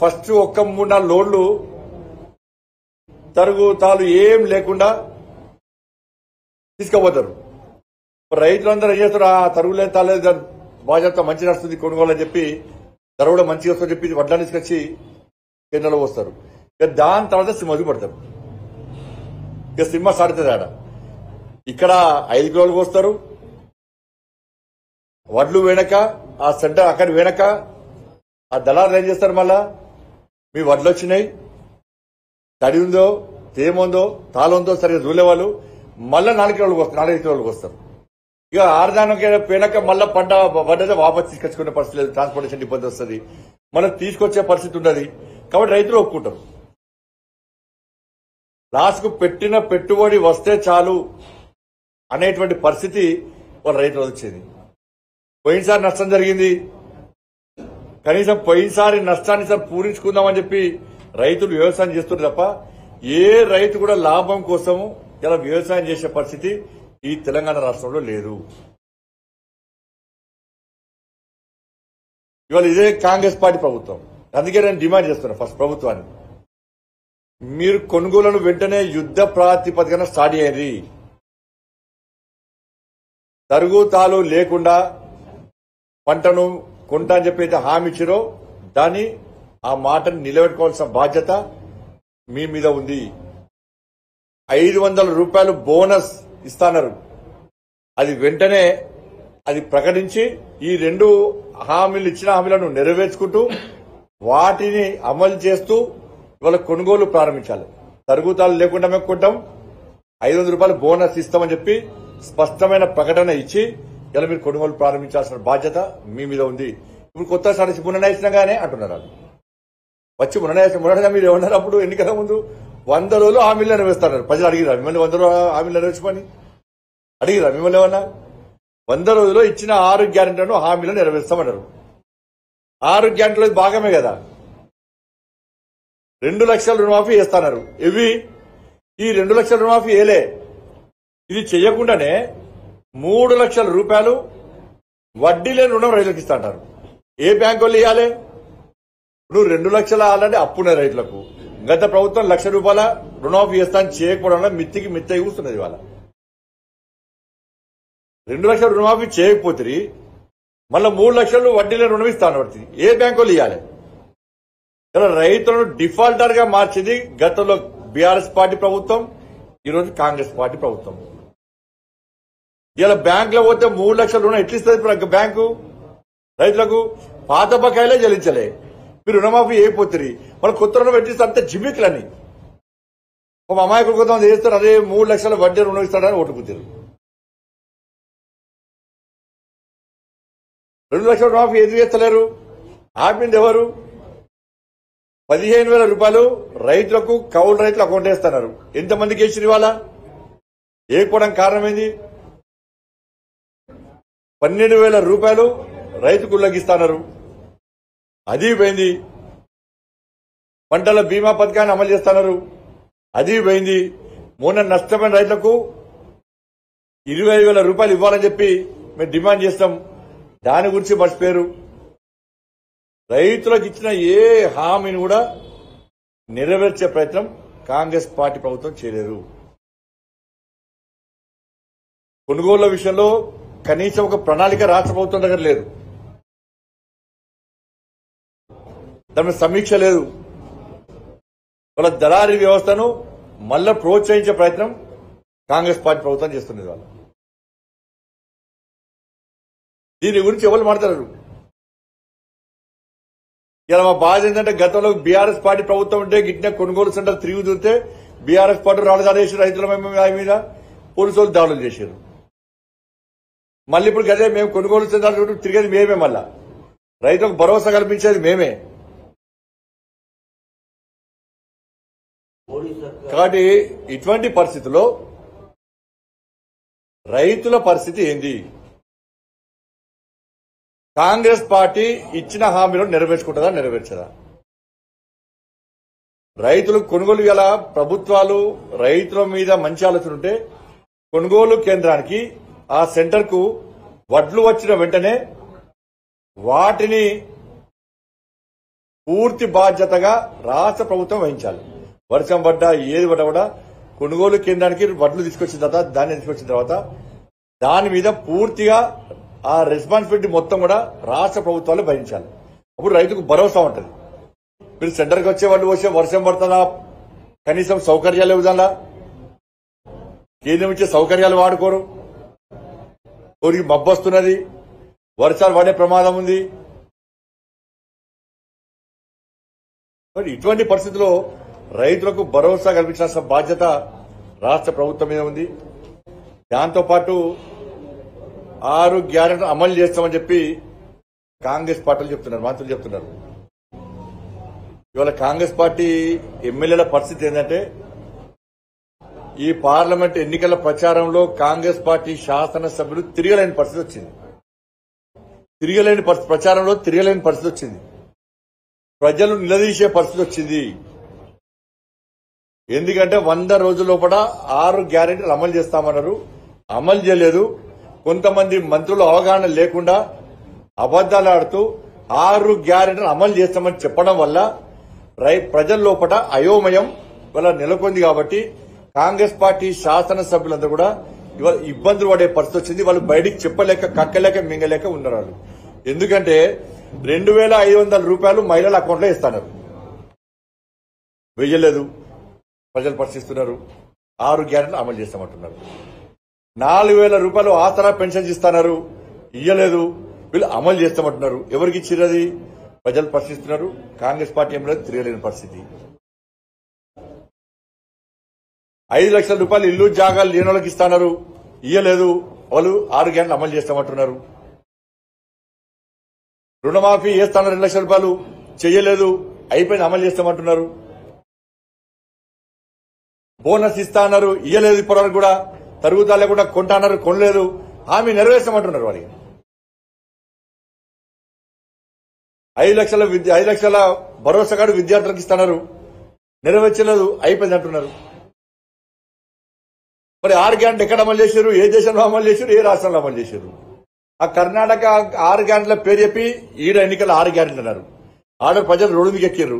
First ఒక్క 3-4 లోడ్లు తరుగు తాలు ఏం లేకుండా తీసుకుపోతారు. రైతులందరూ ఏం చేస్తారు, ఆ తరుగులేదు తాలేదు బాధ్యత మంచి నడుస్తుంది కొనుగోలు అని చెప్పి ధర కూడా మంచిగా వస్తుందని చెప్పి వడ్లను తీసుకొచ్చి కేంద్రంలో వస్తారు. ఇక దాని తర్వాత సింహకు పడతారు. ఇక సింహ సాడుతుంది ఆడ. ఇక్కడ 5 కిలోలకు వస్తారు. వడ్లు వెనక ఆ సెంటర్ అక్కడ వెనక ఆ దళారులు ఏం చేస్తారు, మళ్ళా మీ వడ్లు వచ్చినాయి, తడి ఉందో తేముందో తాళంతో సరిగ్గా చూలేవాళ్ళు మళ్ళా 4 కిలోలకు వస్తారు, 4-5 కిలోలకు వస్తారు. ఇక ఆరుదానికి వెనక మళ్ళా పంట వడ్డైతే వాపస్ తీసుకొచ్చుకునే పరిస్థితి లేదు, ట్రాన్స్పోర్టేషన్ ఇబ్బంది వస్తుంది, మళ్ళీ తీసుకొచ్చే పరిస్థితి ఉండదు. కాబట్టి రైతులు ఒప్పుకుంటారు. లాస్ట్కు పెట్టిన పెట్టుబడి వస్తే చాలు అనేటువంటి పరిస్థితి వాళ్ళ రైతులు వచ్చేది. పోయినసారి నష్టం జరిగింది, కనీసం పోయినసారి నష్టాన్ని సార్ పూరించుకుందామని చెప్పి రైతులు వ్యవసాయం చేస్తున్నారు తప్ప ఏ రైతు కూడా లాభం కోసం ఇలా వ్యవసాయం చేసే పరిస్థితి ఈ తెలంగాణ రాష్ట్రంలో లేదు. ఇవాళ ఇదే కాంగ్రెస్ పార్టీ ప్రభుత్వం. అందుకే నేను డిమాండ్ చేస్తున్నా ఫస్ట్ ప్రభుత్వాన్ని, మీరు కొనుగోలను వెంటనే యుద్ధ ప్రాతిపదికన స్టార్ట్ చేయండి. తరుగుతాలు లేకుండా పంటను కొంటా అని చెప్పి అయితే హామీ ఇచ్చిరో దాన్ని ఆ మాటను నిలబెట్టుకోవాల్సిన బాధ్యత మీ మీద ఉంది. 500 రూపాయలు బోనస్ ఇస్తాన్నారు. అది వెంటనే అది ప్రకటించి ఈ 2 హామీలు ఇచ్చిన హామీలను నెరవేర్చుకుంటూ వాటిని అమలు చేస్తూ ఇవాళ కొనుగోలు ప్రారంభించాలి. తరుగుతాలు లేకుండా మేము కొంటాం, 500 రూపాయలు బోనస్ ఇస్తామని చెప్పి స్పష్టమైన ప్రకటన ఇచ్చి ఇలా మీరు కొనుగోలు ప్రారంభించాల్సిన బాధ్యత మీ మీద ఉంది. ఇప్పుడు కొత్త సాధించి పునర్నయిస్తున్నాగానే అంటున్నారు. వాళ్ళు వచ్చి మునగా మీరు ఏమన్నారు అప్పుడు ఎన్నికల ముందు 100 రోజులు హామీలు నెరవేరుస్తున్నారు. ప్రజలు అడిగిరా మిమ్మల్ని 100 రోజులు హామీలు నెరవేర్చుకొని అడిగిరా మిమ్మల్ని ఏమన్నా? 100 రోజుల్లో ఇచ్చిన 6 గ్యారెంటీలను హామీలు నెరవేరుస్తామన్నారు. 6 గ్యారెంటీలు భాగమే కదా. 2 లక్షల రుణమాఫీ చేస్తున్నారు. ఇవి ఈ 2 లక్షల రుణమాఫీ ఏలే. ఇది చేయకుండానే 3 లక్షల రూపాయలు వడ్డీ లేని రుణం రైతులకు ఇస్తా అంటారు. ఏ బ్యాంకు వాళ్ళు ఇవ్వాలి? ఇప్పుడు 2 లక్షల ఆల్రెడీ అప్పున్న రైతులకు గత ప్రభుత్వం 1 లక్ష రూపాయల రుణమాఫీ చేస్తాను చేయకపోవడం వల్ల మిత్తికి మిత్తి కూస్తున్నది. ఇవాళ 2 లక్షల రుణమాఫీ చేయకపోతే మళ్ళీ 3 లక్షలు వడ్డీ లేని రుణం ఇస్తాను పడుతుంది. ఏ బ్యాంకు వాళ్ళు ఇవ్వాలి? ఇలా రైతులను డిఫాల్టర్ గా మార్చింది గతంలో బీఆర్ఎస్ పార్టీ ప్రభుత్వం, ఈరోజు కాంగ్రెస్ పార్టీ ప్రభుత్వం. ఇలా బ్యాంకులో పోతే 3 లక్షల రుణం ఎట్లా ఇస్తుంది బ్యాంకు రైతులకు? పాత బకాయిలే చెల్లించలే, మీరు రుణమాఫీ అయిపోతుంది. మళ్ళీ కొత్త రుణం పెట్టిస్తే అంతే జిమ్మిక్లని ఒక అమాయకులు కొంతమంది చేస్తారు. అదే 3 లక్షల వడ్డీ రుణం ఇస్తాడని ఓటుకుతారు. 2 లక్షల రుణమాఫీ ఎందుకు చేస్తలేరు? ఆపింది ఎవరు? 15,000 రూపాయలు రైతులకు కౌలు రైతులు అకౌంట్ వేస్తున్నారు. ఎంతమందికి వేసింది ఇవాళ? ఏకపోవడానికి కారణమైంది 12,000 రూపాయలు రైతుకు ఉల్లంఘిస్తున్నారు. అది పోయింది. పంటల బీమా పథకాన్ని అమలు చేస్తున్నారు. అది పోయింది. మొన్న నష్టమైన రైతులకు 25,000 రూపాయలు ఇవ్వాలని చెప్పి మేము డిమాండ్ చేస్తాం. దాని గురించి మర్చిపోయారు. రైతులకు ఇచ్చిన ఏ హామీని కూడా నెరవేర్చే ప్రయత్నం కాంగ్రెస్ పార్టీ ప్రభుత్వం చేయలేదు. కొనుగోళ్ల విషయంలో కనీసం ఒక ప్రణాళిక రాష్ట్ర ప్రభుత్వం దగ్గర లేదు. దాని సమీక్ష లేదు. వాళ్ళ దళారీ వ్యవస్థను మళ్ళా ప్రోత్సహించే ప్రయత్నం కాంగ్రెస్ పార్టీ ప్రభుత్వం చేస్తున్నది. వాళ్ళు దీని గురించి ఎవరు మాట్లాడరు. ఇలా మా బాధ ఏంటంటే గతంలో బీఆర్ఎస్ పార్టీ ప్రభుత్వం ఉంటే గిట్టిన కొనుగోలు సెంటర్ తిరిగి చూస్తే బీఆర్ఎస్ పార్టీ రాళ్ళదాడి చేసి రైతుల మీద పోలీసులు దాడులు చేశారు. మళ్ళీ ఇప్పుడు గదే మేము కొనుగోలు సెంటర్ చుట్టూ తిరిగేది మేమే, మళ్ళా రైతులకు భరోసా కల్పించేది మేమే. కాబట్టి ఇటువంటి పరిస్థితుల్లో రైతుల పరిస్థితి ఏంది? కాంగ్రెస్ పార్టీ ఇచ్చిన హామీలను నెరవేర్చుకుంటుందా, నెరవేర్చదా? రైతులు కొనుగోలు గల ప్రభుత్వాలు రైతుల మీద మంచి ఆలోచన ఉంటే కొనుగోలు కేంద్రానికి ఆ సెంటర్ కు వడ్లు వచ్చిన వెంటనే వాటిని పూర్తి బాధ్యతగా రాష్ట్ర ప్రభుత్వం వహించాలి. వర్షం పడ్డా ఏది పడ్డా కూడా కొనుగోలు కేంద్రానికి వడ్లు తీసుకొచ్చిన తర్వాత ధాన్యం తీసుకొచ్చిన తర్వాత దాని మీద పూర్తిగా ఆ రెస్పాన్సిబిలిటీ మొత్తం కూడా రాష్ట్ర ప్రభుత్వాలు భరించాలి. అప్పుడు రైతుకు భరోసా ఉంటుంది. మీరు సెంటర్కి వచ్చే వాళ్ళు వచ్చే వర్షం పడుతుందా, కనీసం సౌకర్యాలు ఇవ్వదా, కేంద్రం ఇచ్చే సౌకర్యాలు వాడుకోరు, ఊరికి మబ్బు వస్తున్నది, వర్షాలు పడే ప్రమాదం ఉంది. మరి ఇటువంటి పరిస్థితుల్లో రైతులకు భరోసా కల్పించాల్సిన బాధ్యత రాష్ట్ర ప్రభుత్వం మీద ఉంది. దాంతోపాటు 6 గ్యారెంటీలు అమలు చేస్తామని చెప్పి కాంగ్రెస్ పార్టీలు చెప్తున్నారు, మంత్రులు చెప్తున్నారు. ఇవాళ కాంగ్రెస్ పార్టీ ఎమ్మెల్యేల పరిస్థితి ఏంటంటే ఈ పార్లమెంట్ ఎన్నికల ప్రచారంలో కాంగ్రెస్ పార్టీ శాసనసభ్యులు తిరగలేని పరిస్థితి వచ్చింది. ప్రచారంలో తిరగలేని పరిస్థితి వచ్చింది. ప్రజలు నిలదీసే పరిస్థితి వచ్చింది. ఎందుకంటే 100 రోజుల లోపల 6 గ్యారెంటీలు అమలు చేస్తామన్నారు, అమలు చేయలేదు. కొంతమంది మంత్రులు అవగాహన లేకుండా అబద్దాలు ఆడుతూ 6 గ్యారెంటీలు అమలు చేస్తామని చెప్పడం వల్ల ప్రజల లోపల అయోమయం వల్ల నెలకొంది. కాబట్టి కాంగ్రెస్ పార్టీ శాసనసభ్యులందరూ కూడా ఇవాళ ఇబ్బందులు పడే పరిస్థితి వచ్చింది. వాళ్ళు బయటికి చెప్పలేక, కక్కలేక, మింగలేక ఉన్నారు. ఎందుకంటే 2,500 రూపాయలు మహిళల అకౌంట్లో ఇస్తున్నారు, వెయ్యలేదు. ప్రజలు పరిశీలిస్తున్నారు. 6 గ్యారెంటీలు అమలు చేస్తామంటున్నారు. 4,000 రూపాయలు ఆసరా పెన్షన్ ఇస్తున్నారు, ఇయ్యలేదు. వీళ్ళు అమలు చేస్తామంటున్నారు. ఎవరికి ఇచ్చిరది? ప్రజలు పరిశీలిస్తున్నారు. కాంగ్రెస్ పార్టీ ఏం లేదు, తిరగలేని పరిస్థితి. 5 లక్షల రూపాయలు ఇల్లు జాగాలు లేని వాళ్ళకి ఇస్తున్నారు, ఇయ్యలేదు. వాళ్ళు 6 గ్యారెంటీలు అమలు చేస్తామంటున్నారు. రుణమాఫీ చేస్తున్నారు, 2 లక్షల రూపాయలు చెయ్యలేదు, అయిపోయింది, అమలు చేస్తామంటున్నారు. బోనస్ ఇస్తా అన్నారు, ఇయ్యలేదు. ఇప్పటివరకు కూడా తరుగుదల కూడా కొంటాన్నారు, కొనలేదు. హామీ నెరవేర్చమంటున్నారు. వారికి 5 లక్షల భరోసా కార్డు విద్యార్థులకు ఇస్తున్నారు, నెరవేర్చలేదు, అయిపోయింది అంటున్నారు. మరి 6 గ్యారెంటీలు ఎక్కడ అమలు చేశారు? ఏ దేశంలో అమలు చేశారు? ఏ రాష్ట్రంలో అమలు చేశారు? ఆ కర్ణాటక 6 గ్యారెంటీల పేరు చెప్పి ఈడ ఎన్నికల 6 గ్యారెంటీలు అన్నారు. ఆడ ప్రజలు రోడ్డు మీద ఎక్కారు.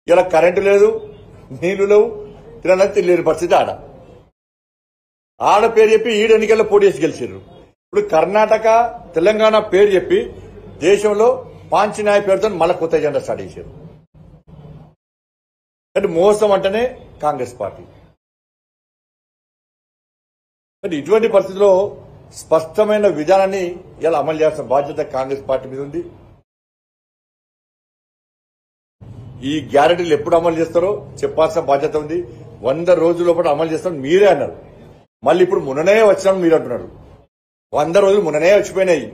ఇలా కరెంటు లేదు, నీళ్లు లేవు, తినలేని పరిస్థితి. ఆడ పేరు చెప్పి ఈడ ఎన్నికల్లో పోటీ చేసి గెలిచారు. ఇప్పుడు కర్ణాటక, తెలంగాణ పేరు చెప్పి దేశంలో పాంచినాయ పేరుతో మళ్ళా కొత్త ఎజెండా స్టార్ట్ చేశారు. అంటే మోసం అంటేనే కాంగ్రెస్ పార్టీ. అంటే ఇటువంటి పరిస్థితుల్లో స్పష్టమైన విధానాన్ని ఇలా అమలు చేయాల్సిన బాధ్యత కాంగ్రెస్ పార్టీ మీద ఉంది. ఈ గ్యారెంటీలు ఎప్పుడు అమలు చేస్తారో చెప్పాల్సిన బాధ్యత ఉంది. 100 రోజుల లోపల అమలు చేస్తామని మీరే అన్నారు. మళ్ళీ ఇప్పుడు ముననే వచ్చామని మీరు అంటున్నారు. 100 రోజులు ముననే వచ్చిపోయినాయి.